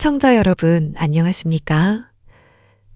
시청자 여러분, 안녕하십니까?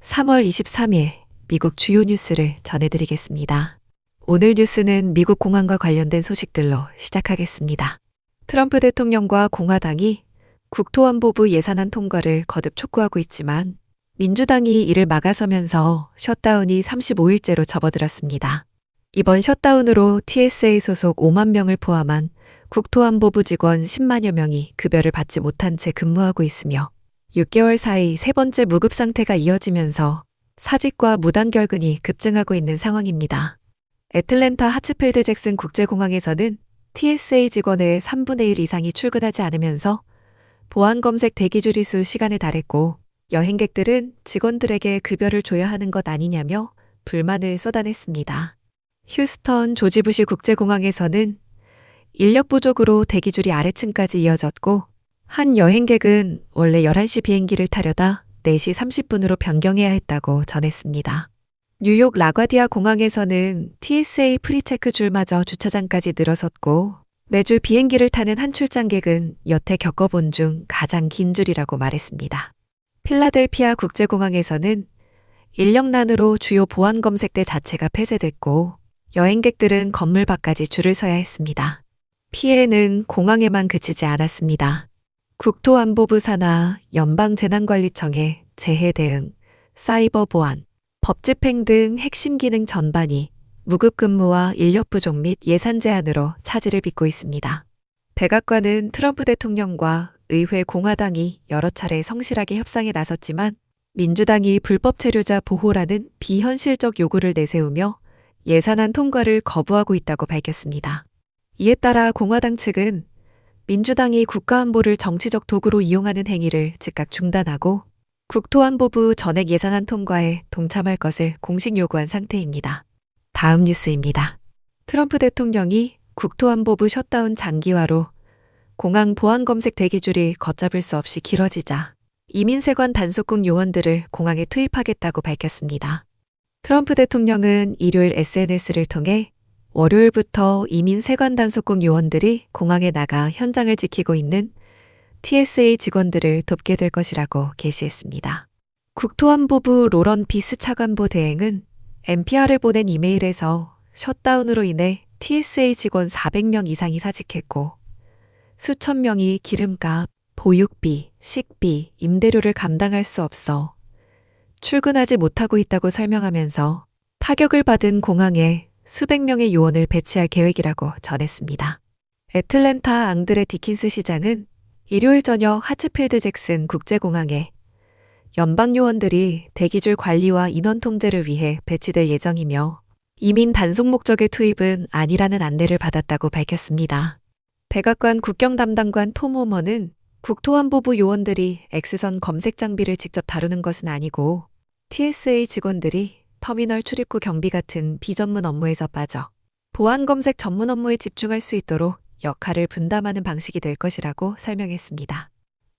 3월 23일 미국 주요 뉴스를 전해드리겠습니다. 오늘 뉴스는 미국 공항과 관련된 소식들로 시작하겠습니다. 트럼프 대통령과 공화당이 국토안보부 예산안 통과를 거듭 촉구하고 있지만 민주당이 이를 막아서면서 셧다운이 35일째로 접어들었습니다. 이번 셧다운으로 TSA 소속 5만 명을 포함한 국토안보부 직원 10만여 명이 급여를 받지 못한 채 근무하고 있으며 6개월 사이 세 번째 무급 상태가 이어지면서 사직과 무단 결근이 급증하고 있는 상황입니다. 애틀랜타 하츠필드 잭슨 국제공항에서는 TSA 직원의 3분의 1 이상이 출근하지 않으면서 보안검색 대기줄이 수 시간에 달했고 여행객들은 직원들에게 급여를 줘야 하는 것 아니냐며 불만을 쏟아냈습니다. 휴스턴 조지 부시 국제공항에서는 인력 부족으로 대기줄이 아래층까지 이어졌고 한 여행객은 원래 11시 비행기를 타려다 4시 30분으로 변경해야 했다고 전했습니다. 뉴욕 라과디아 공항에서는 TSA 프리체크 줄마저 주차장까지 늘어섰고 매주 비행기를 타는 한 출장객은 여태 겪어본 중 가장 긴 줄이라고 말했습니다. 필라델피아 국제공항에서는 인력난으로 주요 보안검색대 자체가 폐쇄됐고 여행객들은 건물 밖까지 줄을 서야 했습니다. 피해는 공항에만 그치지 않았습니다. 국토안보부 산하 연방재난관리청의 재해 대응, 사이버 보안, 법집행 등 핵심 기능 전반이 무급근무와 인력 부족 및 예산 제한으로 차질을 빚고 있습니다. 백악관은 트럼프 대통령과 의회 공화당이 여러 차례 성실하게 협상에 나섰지만 민주당이 불법 체류자 보호라는 비현실적 요구를 내세우며 예산안 통과를 거부하고 있다고 밝혔습니다. 이에 따라 공화당 측은 민주당이 국가안보를 정치적 도구로 이용하는 행위를 즉각 중단하고 국토안보부 전액 예산안 통과에 동참할 것을 공식 요구한 상태입니다. 다음 뉴스입니다. 트럼프 대통령이 국토안보부 셧다운 장기화로 공항 보안검색 대기줄이 걷잡을 수 없이 길어지자 이민세관 단속국 요원들을 공항에 투입하겠다고 밝혔습니다. 트럼프 대통령은 일요일 SNS를 통해 월요일부터 이민 세관 단속국 요원들이 공항에 나가 현장을 지키고 있는 TSA 직원들을 돕게 될 것이라고 게시했습니다. 국토안보부 로런 비스 차관보 대행은 NPR에 보낸 이메일에서 셧다운으로 인해 TSA 직원 400명 이상이 사직했고 수천 명이 기름값, 보육비, 식비, 임대료를 감당할 수 없어 출근하지 못하고 있다고 설명하면서 타격을 받은 공항에 수백 명의 요원을 배치할 계획이라고 전했습니다. 애틀랜타 앙드레 디킨스 시장은 일요일 저녁 하츠필드 잭슨 국제공항에 연방 요원들이 대기줄 관리와 인원 통제를 위해 배치될 예정이며 이민 단속 목적의 투입은 아니라는 안내를 받았다고 밝혔습니다. 백악관 국경 담당관 톰 호머는 국토안보부 요원들이 X선 검색 장비를 직접 다루는 것은 아니고 TSA 직원들이 터미널 출입구 경비 같은 비전문 업무에서 빠져 보안검색 전문 업무에 집중할 수 있도록 역할을 분담하는 방식이 될 것이라고 설명했습니다.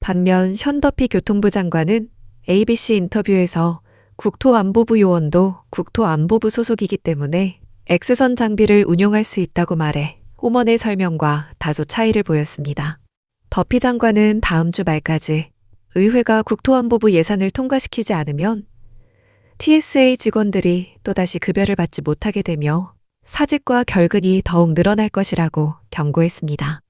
반면 션 더피 교통부 장관은 ABC 인터뷰에서 국토안보부 요원도 국토안보부 소속이기 때문에 X선 장비를 운용할 수 있다고 말해 호먼의 설명과 다소 차이를 보였습니다. 더피 장관은 다음 주 말까지 의회가 국토안보부 예산을 통과시키지 않으면 TSA 직원들이 또다시 급여를 받지 못하게 되며 사직과 결근이 더욱 늘어날 것이라고 경고했습니다.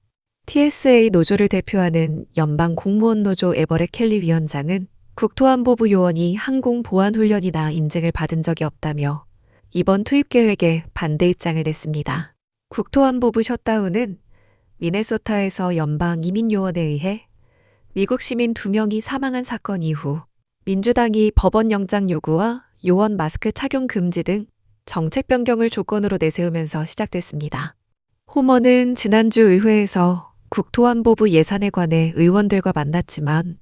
TSA 노조를 대표하는 연방공무원노조 에버렛 켈리 위원장은 국토안보부 요원이 항공보안훈련이나 인증을 받은 적이 없다며 이번 투입 계획에 반대 입장을 냈습니다. 국토안보부 셧다운은 미네소타에서 연방이민요원에 의해 미국 시민 2명이 사망한 사건 이후 민주당이 법원 영장 요구와 요원 마스크 착용 금지 등 정책 변경을 조건으로 내세우면서 시작됐습니다. 호머는 지난주 의회에서 국토안보부 예산에 관해 의원들과 만났지만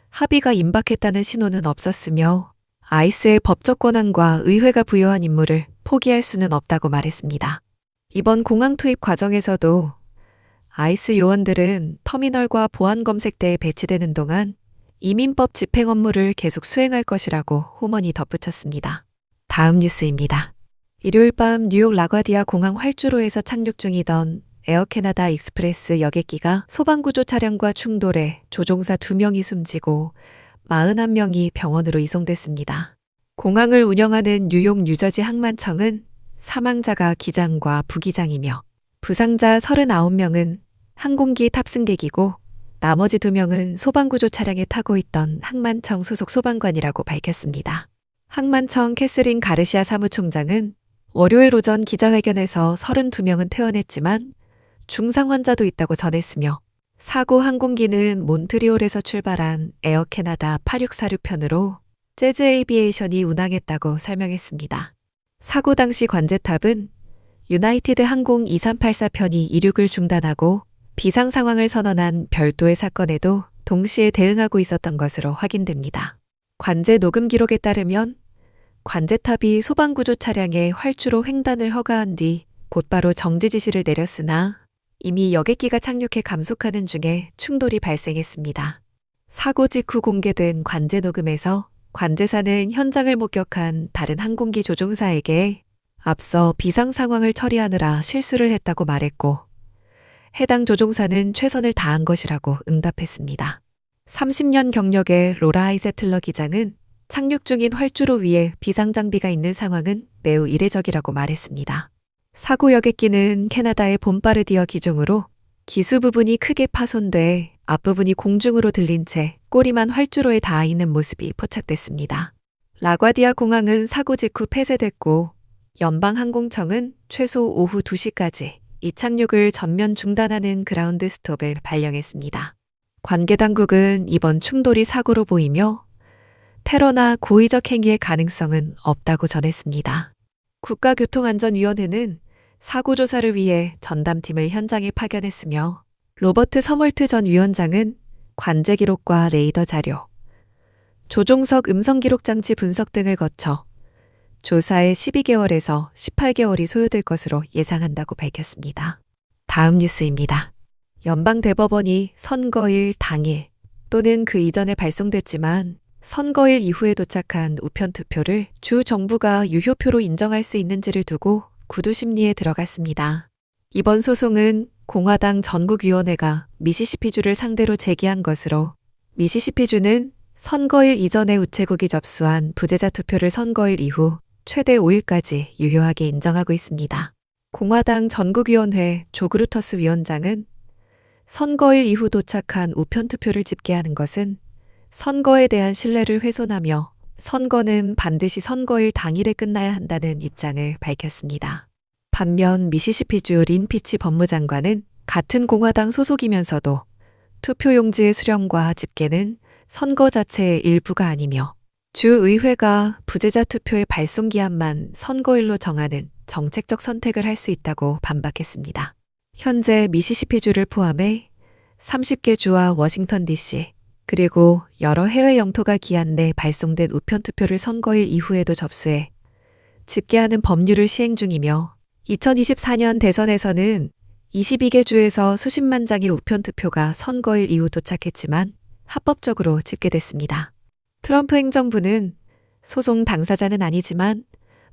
합의가 임박했다는 신호는 없었으며 아이스의 법적 권한과 의회가 부여한 임무를 포기할 수는 없다고 말했습니다. 이번 공항 투입 과정에서도 아이스 요원들은 터미널과 보안검색대에 배치되는 동안 이민법 집행 업무를 계속 수행할 것이라고 호먼이 덧붙였습니다. 다음 뉴스입니다. 일요일 밤 뉴욕 라과디아 공항 활주로에서 착륙 중이던 에어캐나다 익스프레스 여객기가 소방구조 차량과 충돌해 조종사 2명이 숨지고 41명이 병원으로 이송됐습니다. 공항을 운영하는 뉴욕 뉴저지 항만청은 사망자가 기장과 부기장이며 부상자 39명은 항공기 탑승객이고 나머지 2명은 소방구조 차량에 타고 있던 항만청 소속 소방관이라고 밝혔습니다. 항만청 캐스린 가르시아 사무총장은 월요일 오전 기자회견에서 32명은 퇴원했지만 중상 환자도 있다고 전했으며 사고 항공기는 몬트리올에서 출발한 에어캐나다 8646편으로 재즈 에이비에이션이 운항했다고 설명했습니다. 사고 당시 관제탑은 유나이티드 항공 2384편이 이륙을 중단하고 비상 상황을 선언한 별도의 사건에도 동시에 대응하고 있었던 것으로 확인됩니다. 관제 녹음 기록에 따르면 관제탑이 소방구조 차량에 활주로 횡단을 허가한 뒤 곧바로 정지 지시를 내렸으나 이미 여객기가 착륙해 감속하는 중에 충돌이 발생했습니다. 사고 직후 공개된 관제 녹음에서 관제사는 현장을 목격한 다른 항공기 조종사에게 앞서 비상 상황을 처리하느라 실수를 했다고 말했고 해당 조종사는 최선을 다한 것이라고 응답했습니다. 30년 경력의 로라 아이세틀러 기장은 착륙 중인 활주로 위에 비상장비가 있는 상황은 매우 이례적이라고 말했습니다. 사고 여객기는 캐나다의 봄바르디어 기종으로 기수 부분이 크게 파손돼 앞부분이 공중으로 들린 채 꼬리만 활주로에 닿아 있는 모습이 포착됐습니다. 라과디아 공항은 사고 직후 폐쇄됐고 연방항공청은 최소 오후 2시까지 이 착륙을 전면 중단하는 그라운드 스톱을 발령했습니다. 관계 당국은 이번 충돌이 사고로 보이며 테러나 고의적 행위의 가능성은 없다고 전했습니다. 국가교통안전위원회는 사고 조사를 위해 전담팀을 현장에 파견했으며 로버트 서멀트 전 위원장은 관제 기록과 레이더 자료, 조종석 음성 기록 장치 분석 등을 거쳐 조사에 12개월에서 18개월이 소요될 것으로 예상한다고 밝혔습니다. 다음 뉴스입니다. 연방대법원이 선거일 당일 또는 그 이전에 발송됐지만 선거일 이후에 도착한 우편 투표를 주 정부가 유효표로 인정할 수 있는지를 두고 구두 심리에 들어갔습니다. 이번 소송은 공화당 전국위원회가 미시시피주를 상대로 제기한 것으로 미시시피주는 선거일 이전에 우체국이 접수한 부재자 투표를 선거일 이후 최대 5일까지 유효하게 인정하고 있습니다. 공화당 전국위원회 조 그루터스 위원장은 선거일 이후 도착한 우편 투표를 집계하는 것은 선거에 대한 신뢰를 훼손하며 선거는 반드시 선거일 당일에 끝나야 한다는 입장을 밝혔습니다. 반면 미시시피주 린 피치 법무장관은 같은 공화당 소속이면서도 투표용지의 수령과 집계는 선거 자체의 일부가 아니며 주의회가 부재자 투표의 발송 기한만 선거일로 정하는 정책적 선택을 할 수 있다고 반박했습니다. 현재 미시시피주를 포함해 30개 주와 워싱턴 DC 그리고 여러 해외 영토가 기한 내 발송된 우편 투표를 선거일 이후에도 접수해 집계하는 법률을 시행 중이며 2024년 대선에서는 22개 주에서 수십만 장의 우편 투표가 선거일 이후 도착했지만 합법적으로 집계됐습니다. 트럼프 행정부는 소송 당사자는 아니지만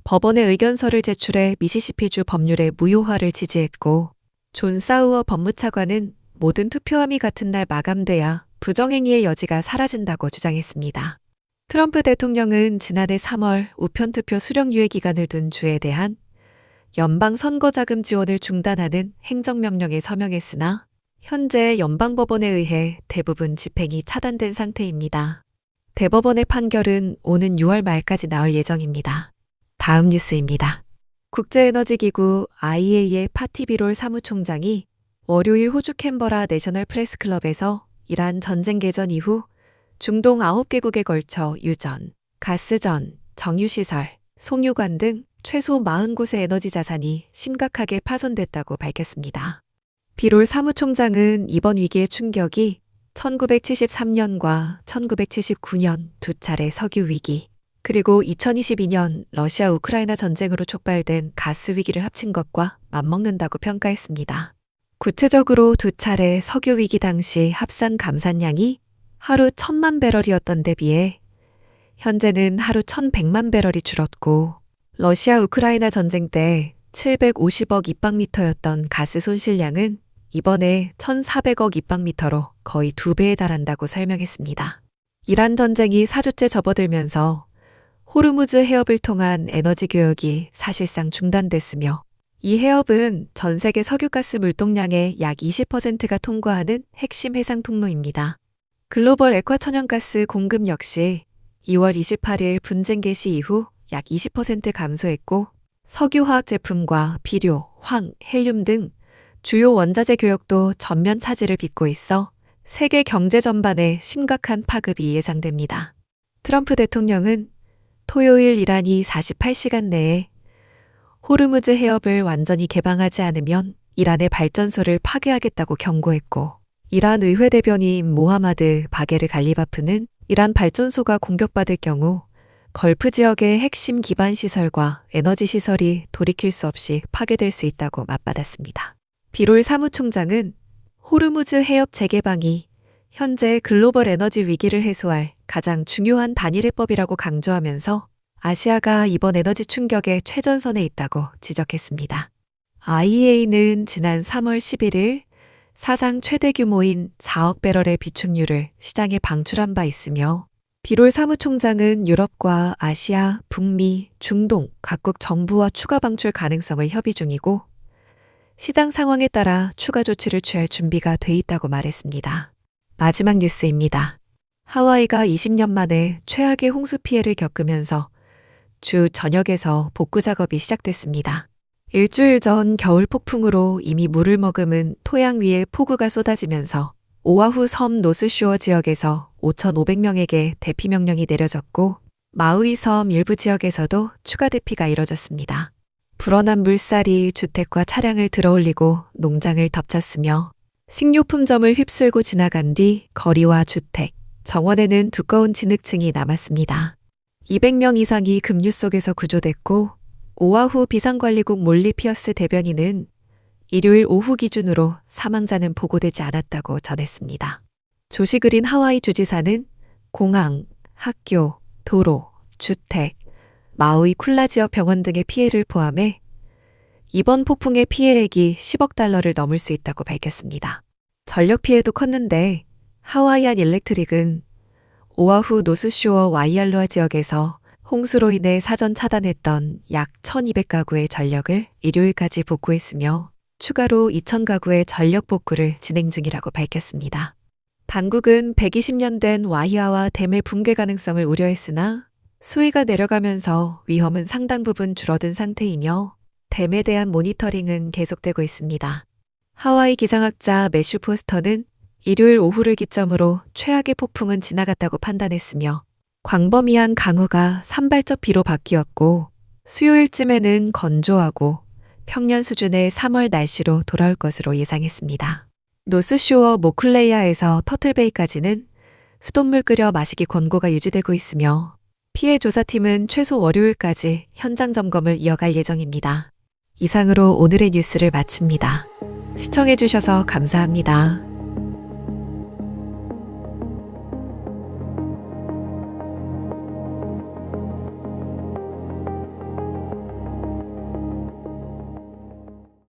법원에 의견서를 제출해 미시시피주 법률의 무효화를 지지했고 존 사우어 법무차관은 모든 투표함이 같은 날 마감돼야 부정행위의 여지가 사라진다고 주장했습니다. 트럼프 대통령은 지난해 3월 우편투표 수령 유예 기간을 둔 주에 대한 연방 선거자금 지원을 중단하는 행정명령에 서명했으나 현재 연방법원에 의해 대부분 집행이 차단된 상태입니다. 대법원의 판결은 오는 6월 말까지 나올 예정입니다. 다음 뉴스입니다. 국제에너지기구 IEA의 파티 비롤 사무총장이 월요일 호주 캔버라 내셔널 프레스클럽에서 이란 전쟁 개전 이후 중동 9개국에 걸쳐 유전, 가스전, 정유시설, 송유관 등 최소 40곳의 에너지 자산이 심각하게 파손됐다고 밝혔습니다. 비롤 사무총장은 이번 위기의 충격이 1973년과 1979년 두 차례 석유 위기, 그리고 2022년 러시아 우크라이나 전쟁으로 촉발된 가스 위기를 합친 것과 맞먹는다고 평가했습니다. 구체적으로 두 차례 석유 위기 당시 합산 감산량이 하루 1,000만 배럴이었던 데 비해 현재는 하루 1,100만 배럴이 줄었고 러시아 우크라이나 전쟁 때 750억 입방미터였던 가스 손실량은 이번에 1,400억 입방미터로 거의 2배에 달한다고 설명했습니다. 이란 전쟁이 4주째 접어들면서 호르무즈 해협을 통한 에너지 교역이 사실상 중단됐으며 이 해협은 전 세계 석유가스 물동량의 약 20%가 통과하는 핵심 해상 통로입니다. 글로벌 액화천연가스 공급 역시 2월 28일 분쟁 개시 이후 약 20% 감소했고 석유화학 제품과 비료, 황, 헬륨 등 주요 원자재 교역도 전면 차질을 빚고 있어 세계 경제 전반에 심각한 파급이 예상됩니다. 트럼프 대통령은 토요일 이란이 48시간 내에 호르무즈 해협을 완전히 개방하지 않으면 이란의 발전소를 파괴하겠다고 경고했고 이란 의회 대변인 모하마드 바게르 갈리바프는 이란 발전소가 공격받을 경우 걸프 지역의 핵심 기반 시설과 에너지 시설이 돌이킬 수 없이 파괴될 수 있다고 맞받았습니다. 비롤 사무총장은 호르무즈 해협 재개방이 현재 글로벌 에너지 위기를 해소할 가장 중요한 단일해법이라고 강조하면서 아시아가 이번 에너지 충격의 최전선에 있다고 지적했습니다. IEA는 지난 3월 11일 사상 최대 규모인 4억 배럴의 비축유를 시장에 방출한 바 있으며 비롤 사무총장은 유럽과 아시아, 북미, 중동 각국 정부와 추가 방출 가능성을 협의 중이고 시장 상황에 따라 추가 조치를 취할 준비가 돼 있다고 말했습니다. 마지막 뉴스입니다. 하와이가 20년 만에 최악의 홍수 피해를 겪으면서 주 전역에서 복구 작업이 시작됐습니다. 일주일 전 겨울 폭풍으로 이미 물을 머금은 토양 위에 폭우가 쏟아지면서 오아후 섬 노스쇼어 지역에서 5,500명에게 대피 명령이 내려졌고 마우이 섬 일부 지역에서도 추가 대피가 이뤄졌습니다. 불어난 물살이 주택과 차량을 들어올리고 농장을 덮쳤으며 식료품점을 휩쓸고 지나간 뒤 거리와 주택, 정원에는 두꺼운 진흙층이 남았습니다. 200명 이상이 급류 속에서 구조됐고 오아후 비상관리국 몰리 피어스 대변인은 일요일 오후 기준으로 사망자는 보고되지 않았다고 전했습니다. 조시 그린 하와이 주지사는 공항, 학교, 도로, 주택, 마우이 쿨라 지역 병원 등의 피해를 포함해 이번 폭풍의 피해액이 10억 달러를 넘을 수 있다고 밝혔습니다. 전력 피해도 컸는데 하와이안 일렉트릭은 오아후 노스쇼어 와이알로아 지역에서 홍수로 인해 사전 차단했던 약 1,200가구의 전력을 일요일까지 복구했으며 추가로 2,000가구의 전력 복구를 진행 중이라고 밝혔습니다. 당국은 120년 된 와이아와 댐의 붕괴 가능성을 우려했으나 수위가 내려가면서 위험은 상당 부분 줄어든 상태이며 댐에 대한 모니터링은 계속되고 있습니다. 하와이 기상학자 매슈 포스터는 일요일 오후를 기점으로 최악의 폭풍은 지나갔다고 판단했으며 광범위한 강우가 산발적 비로 바뀌었고 수요일쯤에는 건조하고 평년 수준의 3월 날씨로 돌아올 것으로 예상했습니다. 노스쇼어 모클레이아에서 터틀베이까지는 수돗물 끓여 마시기 권고가 유지되고 있으며 피해 조사팀은 최소 월요일까지 현장 점검을 이어갈 예정입니다. 이상으로 오늘의 뉴스를 마칩니다. 시청해주셔서 감사합니다.